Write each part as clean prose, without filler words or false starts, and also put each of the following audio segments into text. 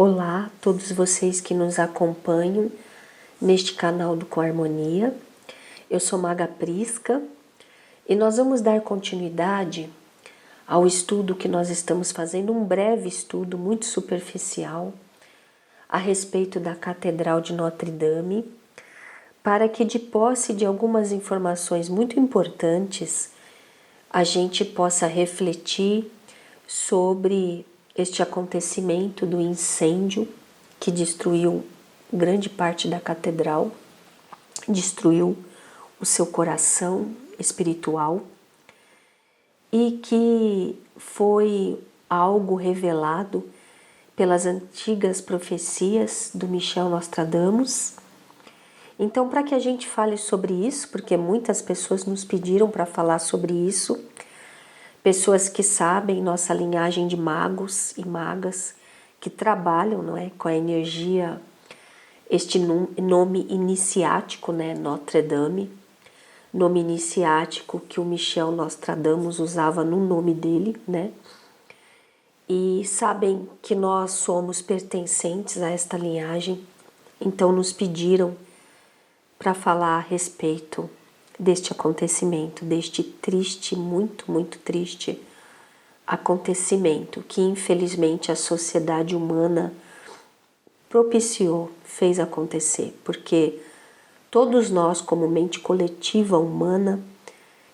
Olá, todos vocês que nos acompanham neste canal do Com Harmonia. Eu sou Maga Prisca e nós vamos dar continuidade ao estudo que nós estamos fazendo, um breve estudo muito superficial a respeito da Catedral de Notre Dame, para que de posse de algumas informações muito importantes a gente possa refletir sobre este acontecimento do incêndio que destruiu grande parte da catedral, destruiu o seu coração espiritual e que foi algo revelado pelas antigas profecias do Michel Nostradamus. Então, para que a gente fale sobre isso, porque muitas pessoas nos pediram para falar sobre isso, pessoas que sabem nossa linhagem de magos e magas que trabalham, não é, com a energia, este nome iniciático, né, Notre Dame, nome iniciático que o Michel Nostradamus usava no nome dele, né, e sabem que nós somos pertencentes a esta linhagem, então nos pediram para falar a respeito deste acontecimento, deste triste, muito triste acontecimento que infelizmente a sociedade humana propiciou, fez acontecer, porque todos nós, como mente coletiva humana,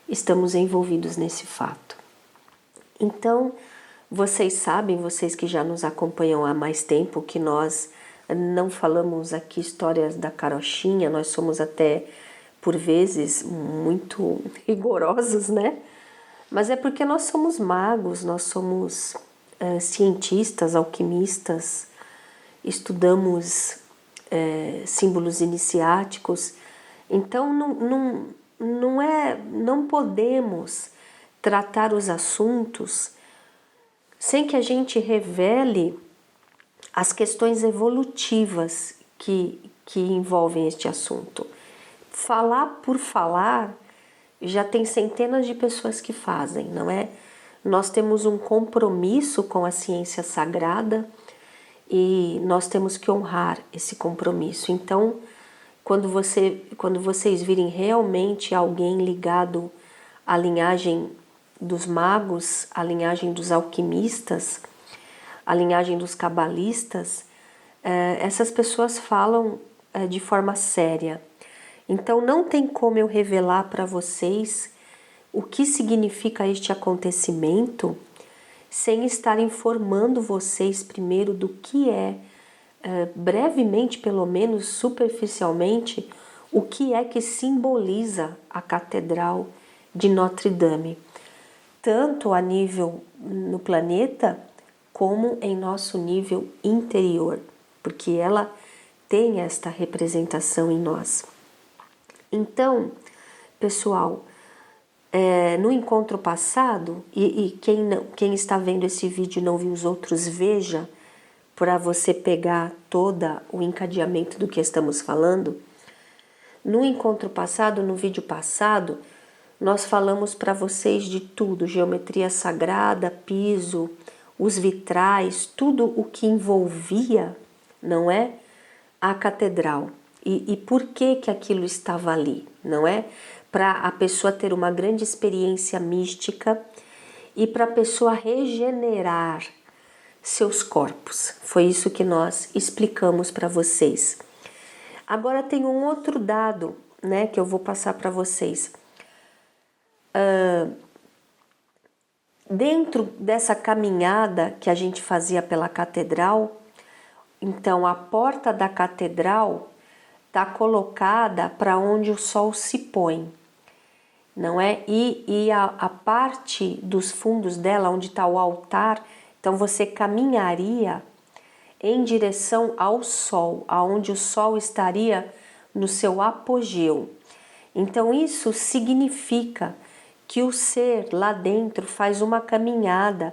estamos envolvidos nesse fato. Então, vocês sabem, vocês que já nos acompanham há mais tempo, que nós não falamos aqui histórias da carochinha, nós somos até por vezes muito rigorosos, né? Mas é porque nós somos magos, nós somos cientistas, alquimistas, estudamos símbolos iniciáticos, então não podemos tratar os assuntos sem que a gente revele as questões evolutivas que envolvem este assunto. Falar por falar, já tem centenas de pessoas que fazem, não é? Nós temos um compromisso com a ciência sagrada e nós temos que honrar esse compromisso. Então, quando vocês virem realmente alguém ligado à linhagem dos magos, à linhagem dos alquimistas, à linhagem dos cabalistas, essas pessoas falam de forma séria. Então não tem como eu revelar para vocês o que significa este acontecimento sem estar informando vocês primeiro do que é, brevemente, pelo menos superficialmente, o que é que simboliza a Catedral de Notre Dame, tanto a nível no planeta como em nosso nível interior, porque ela tem esta representação em nós. Então, pessoal, no encontro passado, e quem está vendo esse vídeo e não viu os outros, veja, para você pegar todo o encadeamento do que estamos falando. No encontro passado, no vídeo passado, nós falamos para vocês de tudo, geometria sagrada, piso, os vitrais, tudo o que envolvia, não é, a catedral. E por que aquilo estava ali, não é? Para a pessoa ter uma grande experiência mística e para a pessoa regenerar seus corpos. Foi isso que nós explicamos para vocês. Agora tem um outro dado, né, que eu vou passar para vocês. Dentro dessa caminhada que a gente fazia pela catedral, então a porta da catedral está colocada para onde o sol se põe, não é? E a parte dos fundos dela, onde está o altar, então você caminharia em direção ao sol, aonde o sol estaria no seu apogeu. Então isso significa que o ser lá dentro faz uma caminhada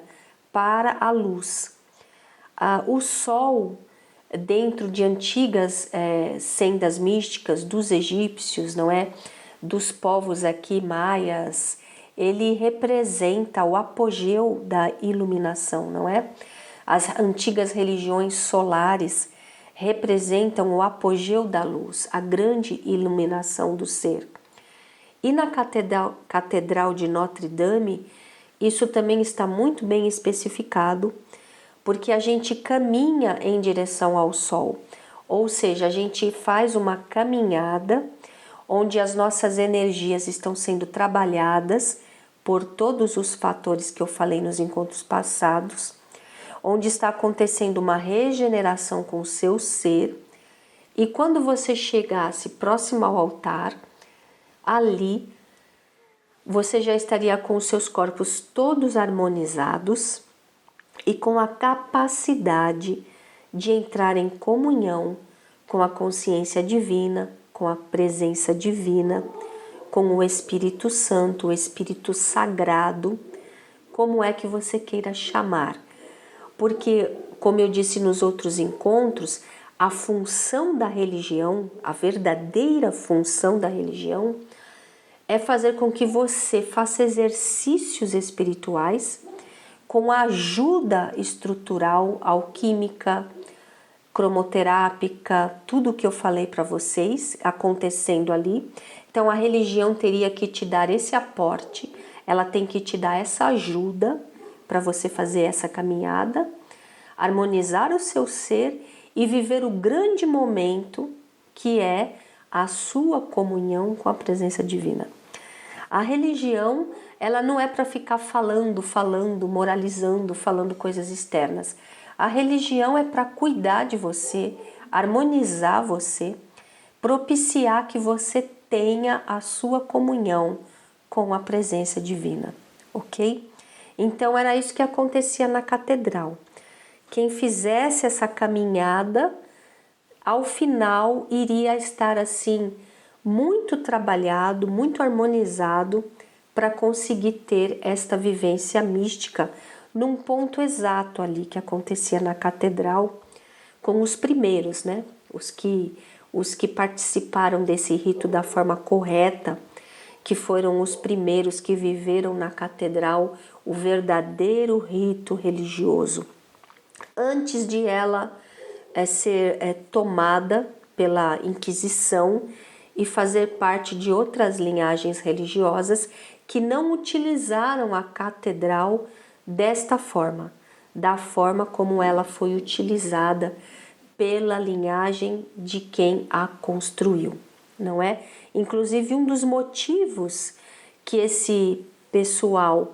para a luz. O sol, dentro de antigas sendas místicas dos egípcios, não é? Dos povos aqui maias, ele representa o apogeu da iluminação, não é? As antigas religiões solares representam o apogeu da luz, a grande iluminação do ser. E na Catedral de Notre Dame, isso também está muito bem especificado, porque a gente caminha em direção ao sol, ou seja, a gente faz uma caminhada onde as nossas energias estão sendo trabalhadas por todos os fatores que eu falei nos encontros passados, onde está acontecendo uma regeneração com o seu ser, e quando você chegasse próximo ao altar, ali você já estaria com os seus corpos todos harmonizados e com a capacidade de entrar em comunhão com a consciência divina, com a presença divina, com o Espírito Santo, o Espírito Sagrado, como é que você queira chamar. Porque, como eu disse nos outros encontros, a função da religião, a verdadeira função da religião, é fazer com que você faça exercícios espirituais com a ajuda estrutural, alquímica, cromoterápica, tudo o que eu falei para vocês acontecendo ali. Então a religião teria que te dar esse aporte, ela tem que te dar essa ajuda para você fazer essa caminhada, harmonizar o seu ser e viver o grande momento que é a sua comunhão com a presença divina. A religião, ela não é para ficar falando, moralizando, falando coisas externas. A religião é para cuidar de você, harmonizar você, propiciar que você tenha a sua comunhão com a presença divina, ok? Então era isso que acontecia na catedral. Quem fizesse essa caminhada, ao final iria estar assim, muito trabalhado, muito harmonizado para conseguir ter esta vivência mística num ponto exato ali que acontecia na catedral com os primeiros, né? Os que participaram desse rito da forma correta, que foram os primeiros que viveram na catedral o verdadeiro rito religioso, antes de ela ser tomada pela Inquisição e fazer parte de outras linhagens religiosas que não utilizaram a catedral desta forma, da forma como ela foi utilizada pela linhagem de quem a construiu, não é? Inclusive um dos motivos que esse pessoal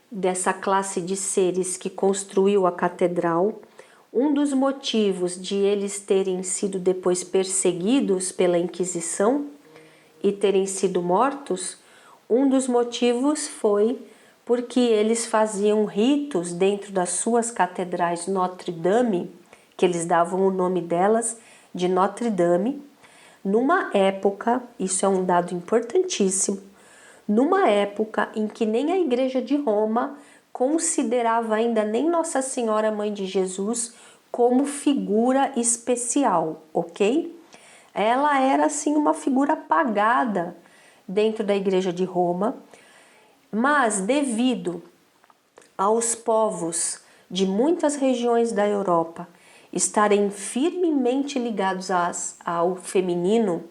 dessa classe de seres que construiu a catedral, um dos motivos de eles terem sido depois perseguidos pela Inquisição e terem sido mortos, um dos motivos foi porque eles faziam ritos dentro das suas catedrais Notre Dame, que eles davam o nome delas de Notre Dame, numa época, isso é um dado importantíssimo, numa época em que nem a Igreja de Roma considerava ainda nem Nossa Senhora Mãe de Jesus como figura especial, ok? Ela era assim uma figura apagada dentro da Igreja de Roma, mas devido aos povos de muitas regiões da Europa estarem firmemente ligados ao feminino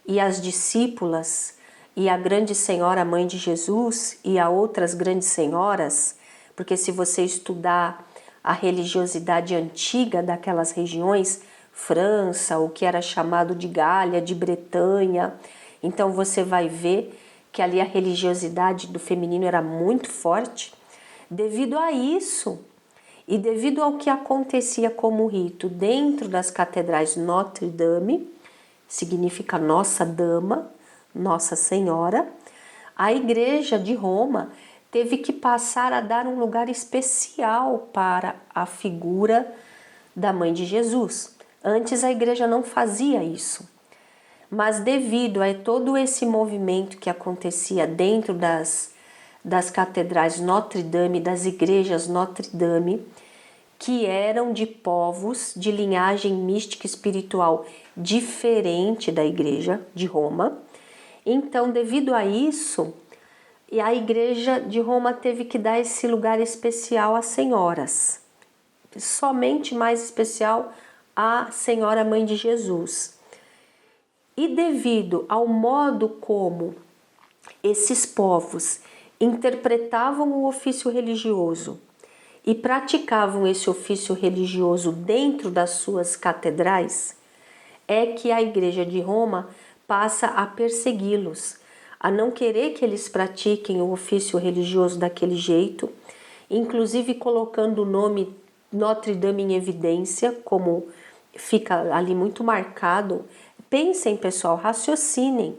e às discípulas e à grande senhora Mãe de Jesus e a outras grandes senhoras, porque se você estudar a religiosidade antiga daquelas regiões, França, o que era chamado de Gália, de Bretanha, então você vai ver que ali a religiosidade do feminino era muito forte. Devido a isso e devido ao que acontecia como rito dentro das catedrais Notre Dame, significa Nossa Dama, Nossa Senhora, a Igreja de Roma teve que passar a dar um lugar especial para a figura da Mãe de Jesus. Antes a Igreja não fazia isso, mas devido a todo esse movimento que acontecia dentro das catedrais Notre Dame, das igrejas Notre Dame, que eram de povos de linhagem mística espiritual diferente da Igreja de Roma. Então, devido a isso, a Igreja de Roma teve que dar esse lugar especial às senhoras. somente mais especial à Senhora Mãe de Jesus. E devido ao modo como esses povos interpretavam o ofício religioso e praticavam esse ofício religioso dentro das suas catedrais, é que a Igreja de Roma passa a persegui-los, a não querer que eles pratiquem o ofício religioso daquele jeito, inclusive colocando o nome Notre Dame em evidência, como fica ali muito marcado. Pensem, pessoal, raciocinem.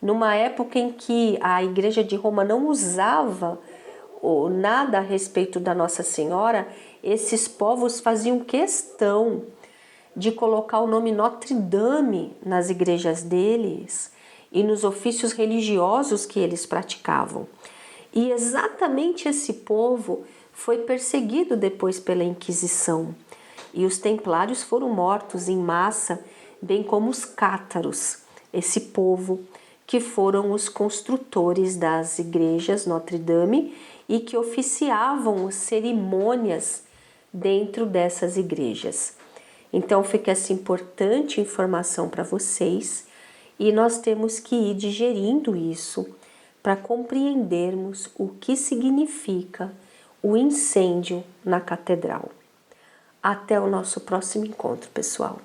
Numa época em que a Igreja de Roma não usava nada a respeito da Nossa Senhora, esses povos faziam questão de colocar o nome Notre Dame nas igrejas deles e nos ofícios religiosos que eles praticavam. E exatamente esse povo foi perseguido depois pela Inquisição. E os templários foram mortos em massa, bem como os cátaros, esse povo que foram os construtores das igrejas Notre Dame e que oficiavam cerimônias dentro dessas igrejas. Então fica essa importante informação para vocês e nós temos que ir digerindo isso para compreendermos o que significa o incêndio na catedral. Até o nosso próximo encontro, pessoal.